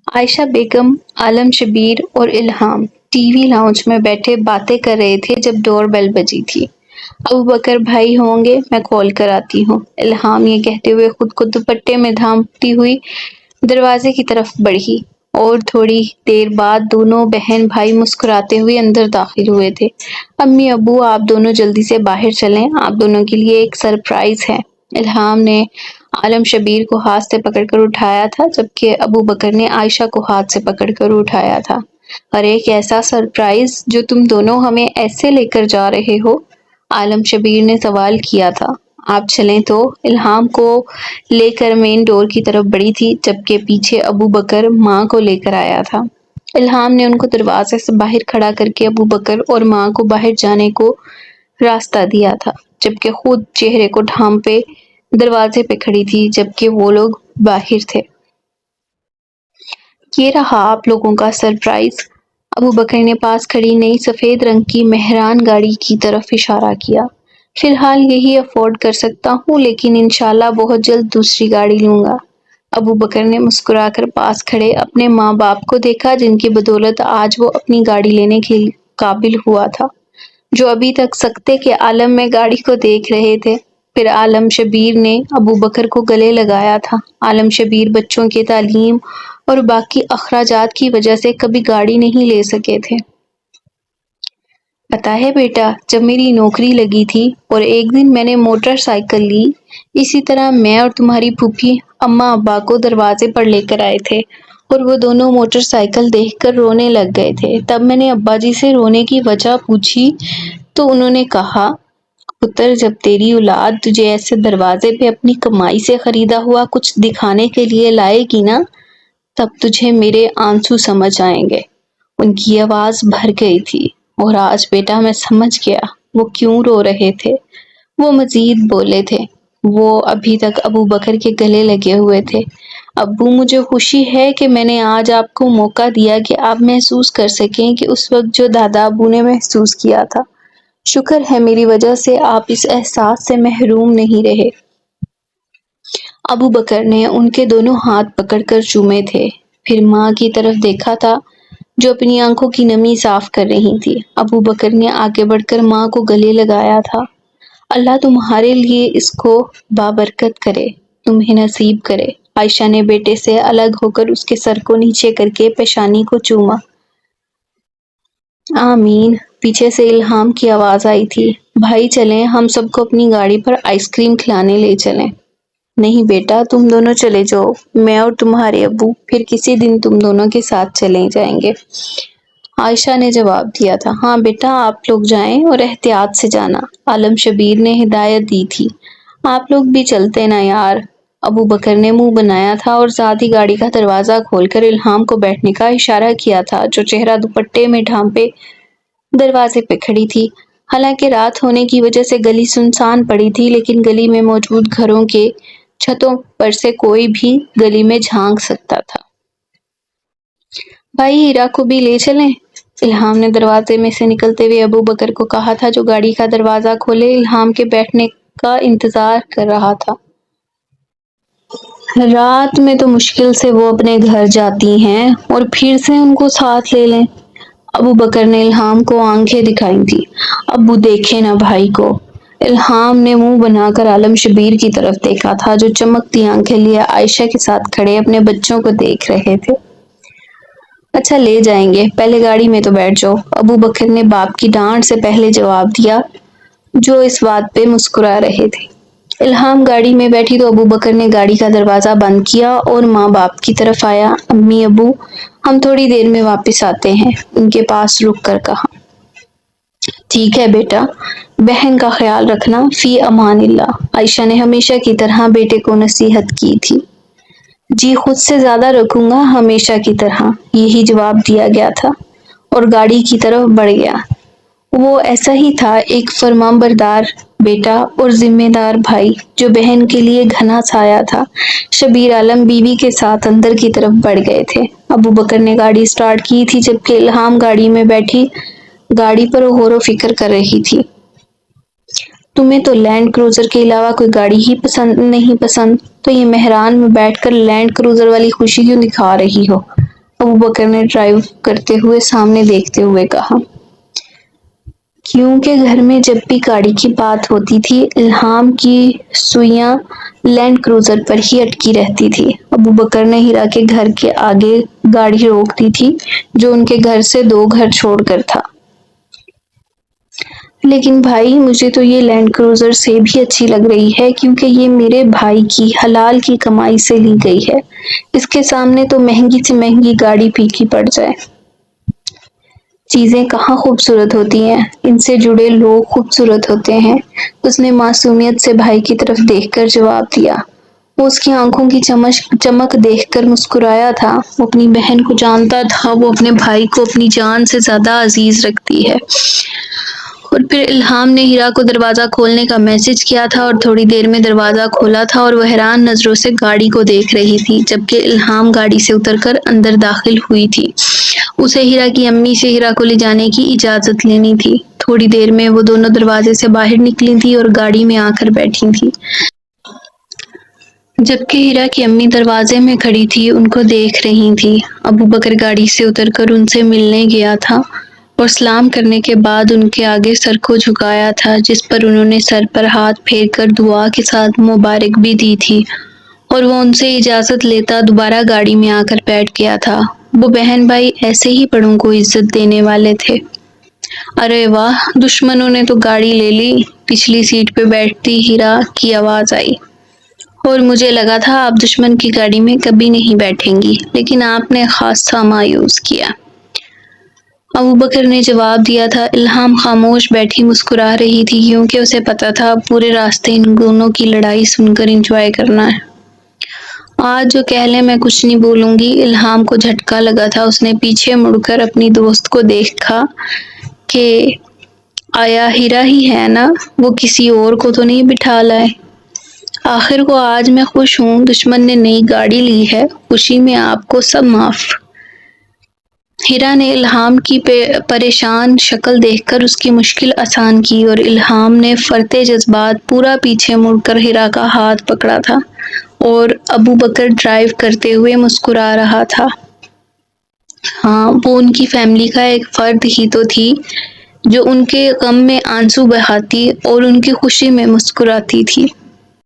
عائشہ بیگم، عالم شبیر اور الہام T V lounge میں بیٹھے باتیں کر رہے تھے جب ڈور بیل بجی تھی۔ ابو بکر بھائی ہوں گے، میں کال کراتی ہوں، الہام یہ کہتے ہوئے خود کو دوپٹے میں دھانپتی ہوئی دروازے کی طرف بڑھی، اور تھوڑی دیر بعد دونوں بہن بھائی مسکراتے ہوئے اندر داخل ہوئے تھے۔ امی ابو آپ دونوں جلدی سے باہر چلیں، آپ دونوں کے لیے ایک سرپرائز ہے۔ الہام نے عالم شبیر کو ہاتھ سے پکڑ کر اٹھایا تھا، جبکہ ابو بکر نے عائشہ کو ہاتھ سے پکڑ کر اٹھایا تھا۔ اور ایک ایسا سرپرائز جو تم دونوں ہمیں ایسے لے کر جا رہے ہو؟ عالم شبیر نے سوال کیا تھا۔ آپ چلیں تو الہام کو لے کر مین ڈور کی طرف بڑھی تھی، جبکہ پیچھے ابو بکر ماں کو لے کر آیا تھا۔ الہام نے ان کو دروازے سے باہر کھڑا کر کے ابو بکر اور ماں کو باہر جانے کو راستہ دیا تھا، جبکہ خود چہرے کو ڈھانپے دروازے پہ کھڑی تھی جبکہ وہ لوگ باہر تھے۔ یہ رہا آپ لوگوں کا سرپرائز۔ ابو بکر نے پاس کھڑی نئی سفید رنگ کی مہران گاڑی کی طرف اشارہ کیا۔ فی الحال یہی افورڈ کر سکتا ہوں، لیکن انشاءاللہ بہت جلد دوسری گاڑی لوں گا۔ ابو بکر نے مسکرا کر پاس کھڑے اپنے ماں باپ کو دیکھا، جن کی بدولت آج وہ اپنی گاڑی لینے کے قابل ہوا تھا، جو ابھی تک سکتے کے عالم میں گاڑی کو دیکھ رہے تھے۔ پھر عالم شبیر نے ابو بکر کو گلے لگایا تھا۔ عالم شبیر بچوں کی تعلیم اور باقی اخراجات کی وجہ سے کبھی گاڑی نہیں لے سکے تھے۔ پتہ ہے بیٹا، جب میری نوکری لگی تھی اور ایک دن میں نے موٹر سائیکل لی، اسی طرح میں اور تمہاری پھوپھی اماں ابا کو دروازے پر لے کر آئے تھے، اور وہ دونوں موٹر سائیکل دیکھ کر رونے لگ گئے تھے۔ تب میں نے ابا جی سے رونے کی وجہ پوچھی تو انہوں نے کہا، پتر جب تیری اولاد تجھے ایسے دروازے پہ اپنی کمائی سے خریدا ہوا کچھ دکھانے کے لیے لائے گی نا، تب تجھے میرے آنسو سمجھ آئیں گے۔ ان کی آواز بھر گئی تھی، اور آج بیٹا میں سمجھ گیا وہ کیوں رو رہے تھے۔ وہ مزید بولے تھے۔ وہ ابھی تک ابو بکر کے گلے لگے ہوئے تھے۔ ابو، مجھے خوشی ہے کہ میں نے آج آپ کو موقع دیا کہ آپ محسوس کر سکیں کہ اس وقت جو دادا ابو نے محسوس کیا تھا۔ شکر ہے میری وجہ سے آپ اس احساس سے محروم نہیں رہے۔ ابو بکر نے ان کے دونوں ہاتھ پکڑ کر چومے تھے، پھر ماں کی طرف دیکھا تھا جو اپنی آنکھوں کی نمی صاف کر رہی تھی۔ ابو بکر نے آگے بڑھ کر ماں کو گلے لگایا تھا۔ اللہ تمہارے لیے اس کو بابرکت کرے، تمہیں نصیب کرے۔ عائشہ نے بیٹے سے الگ ہو کر اس کے سر کو نیچے کر کے پیشانی کو چوما۔ آمین۔ پیچھے سے الہام کی آواز آئی تھی، بھائی چلیں، ہم سب کو اپنی گاڑی پر آئس کریم کھلانے لے چلیں۔ نہیں بیٹا، تم دونوں چلے جاؤ، میں اور تمہارے ابو پھر کسی دن تم دونوں کے ساتھ چلے جائیں گے۔ عائشہ نے جواب دیا تھا، ہاں بیٹا آپ لوگ جائیں اور احتیاط سے جانا۔ عالم شبیر نے ہدایت دی تھی، آپ لوگ بھی چلتے نا یار۔ ابو بکر نے منہ بنایا تھا اور ساتھ ہی گاڑی کا دروازہ کھول کر الہام کو بیٹھنے کا اشارہ کیا تھا، جو چہرہ دوپٹے میں ڈھانپے دروازے پہ کھڑی تھی۔ حالانکہ رات ہونے کی وجہ سے گلی سنسان پڑی تھی، لیکن گلی میں موجود گھروں کے چھتوں پر سے کوئی بھی گلی میں جھانک سکتا تھا۔ بھائی ہیرا کو بھی لے چلیں، الہام نے دروازے میں سے نکلتے ہوئے ابو بکر کو کہا تھا، جو گاڑی کا دروازہ کھولے الہام کے بیٹھنے کا انتظار کر رہا تھا۔ رات میں تو مشکل سے وہ اپنے گھر جاتی ہیں اور پھر سے ان کو ساتھ لے لیں۔ ابو بکر نے الہام کو آنکھیں دکھائی تھی، ابو دیکھے نا بھائی کو۔ الہام نے منہ بنا کر عالم شبیر کی طرف دیکھا تھا، جو چمکتی آنکھیں لیے عائشہ کے ساتھ کھڑے اپنے بچوں کو دیکھ رہے تھے۔ اچھا لے جائیں گے، پہلے گاڑی میں تو بیٹھ جاؤ، ابو بکر نے باپ کی ڈانٹ سے پہلے جواب دیا، جو اس بات پہ مسکرا رہے تھے۔ الہام گاڑی میں بیٹھی تو ابو بکر نے گاڑی کا دروازہ بند کیا اور ماں باپ کی طرف آیا، امی ابو ہم تھوڑی دیر میں واپس آتے ہیں، ان کے پاس رک کر کہا۔ ٹھیک ہے بیٹا، بہن کا خیال رکھنا، فی امان اللہ۔ عائشہ نے ہمیشہ کی طرح بیٹے کو نصیحت کی تھی۔ جی خود سے زیادہ رکھوں گا، ہمیشہ کی طرح، یہی جواب دیا گیا تھا، اور گاڑی کی طرف بڑھ گیا۔ وہ ایسا ہی تھا، ایک فرمانبردار بیٹا اور ذمہ دار بھائی، جو بہن کے لیے گھنا سایہ تھا۔ شبیر عالم بیوی کے ساتھ اندر کی طرف بڑھ گئے تھے۔ ابو بکر نے گاڑی سٹارٹ کی تھی، جبکہ الہام گاڑی میں بیٹھی گاڑی پر غور و فکر کر رہی تھی۔ تمہیں تو لینڈ کروزر کے علاوہ کوئی گاڑی ہی نہیں پسند، تو یہ مہران میں بیٹھ کر لینڈ کروزر والی خوشی کیوں دکھا رہی ہو؟ ابو بکر نے ڈرائیو کرتے ہوئے سامنے دیکھتے ہوئے کہا۔ کیونکہ گھر میں جب بھی گاڑی کی بات ہوتی تھی الہام کی سوئیاں لینڈ کروزر پر ہی اٹکی رہتی تھی۔ ابو بکر نے ہیرا کے گھر کے آگے گاڑی روک دی تھی جو ان کے گھر سے 2 گھر چھوڑ کر تھا۔ لیکن بھائی مجھے تو یہ لینڈ کروزر سے بھی اچھی لگ رہی ہے کیونکہ یہ میرے بھائی کی حلال کی کمائی سے لی گئی ہے۔ اس کے سامنے تو مہنگی سے مہنگی گاڑی پھیکی پڑ جائے۔ چیزیں کہاں خوبصورت ہوتی ہیں، ان سے جڑے لوگ خوبصورت ہوتے ہیں۔ اس نے معصومیت سے بھائی کی طرف دیکھ کر جواب دیا۔ وہ اس کی آنکھوں کی چمک دیکھ کر مسکرایا تھا۔ وہ اپنی بہن کو جانتا تھا، وہ اپنے بھائی کو اپنی جان سے زیادہ عزیز رکھتی ہے۔ اور پھر الہام نے ہیرا کو دروازہ کھولنے کا میسج کیا تھا اور تھوڑی دیر میں دروازہ کھولا تھا اور وہ حیران نظروں سے گاڑی کو دیکھ رہی تھی جبکہ الہام گاڑی سے اتر کر اندر داخل ہوئی تھی۔ اسے ہیرا کی امی سے ہیرا کو لے جانے کی اجازت لینی تھی۔ تھوڑی دیر میں وہ دونوں دروازے سے باہر نکلی تھی اور گاڑی میں آ کر بیٹھی تھی۔ جبکہ ہیرا کی امی دروازے میں کھڑی تھی ان کو دیکھ رہی تھی۔ ابو بکر گاڑی سے اتر کر ان سے ملنے گیا تھا اور سلام کرنے کے بعد ان کے آگے سر کو جھکایا تھا جس پر انہوں نے سر پر ہاتھ پھیر کر دعا کے ساتھ مبارک بھی دی تھی اور وہ ان سے اجازت لیتا دوبارہ گاڑی میں آ کر بیٹھ گیا تھا۔ وہ بہن بھائی ایسے ہی بڑوں کو عزت دینے والے تھے۔ ارے واہ، دشمنوں نے تو گاڑی لے لی، پچھلی سیٹ پہ بیٹھتی ہیرا کی آواز آئی۔ اور مجھے لگا تھا آپ دشمن کی گاڑی میں کبھی نہیں بیٹھیں گی، لیکن آپ نے خاصا مایوس کیا۔ ابو بکر نے جواب دیا تھا۔ الہام خاموش بیٹھی مسکرا رہی تھی کیونکہ اسے پتا تھا پورے راستے ان دونوں کی لڑائی سن کر انجوائے کرنا ہے۔ آج جو کہہ لیں میں کچھ نہیں بولوں گی۔ الہام کو جھٹکا لگا تھا۔ اس نے پیچھے مڑ کر اپنی دوست کو دیکھا کہ آیا ہیرا ہی ہے نا، وہ کسی اور کو تو نہیں بٹھا لائے۔ آخر کو آج میں خوش ہوں، دشمن نے نئی گاڑی لی ہے، خوشی میں آپ کو سب معاف۔ ہیرا نے الہام کی پریشان شکل دیکھ کر اس کی مشکل آسان کی اور الہام نے فرتے جذبات پورا پیچھے مڑ کر ہیرا کا ہاتھ پکڑا تھا اور ابو بکر ڈرائیو کرتے ہوئے مسکرا رہا تھا۔ ہاں، وہ ان کی فیملی کا ایک فرد ہی تو تھی جو ان کے غم میں آنسو بہاتی اور ان کی خوشی میں مسکراتی تھی۔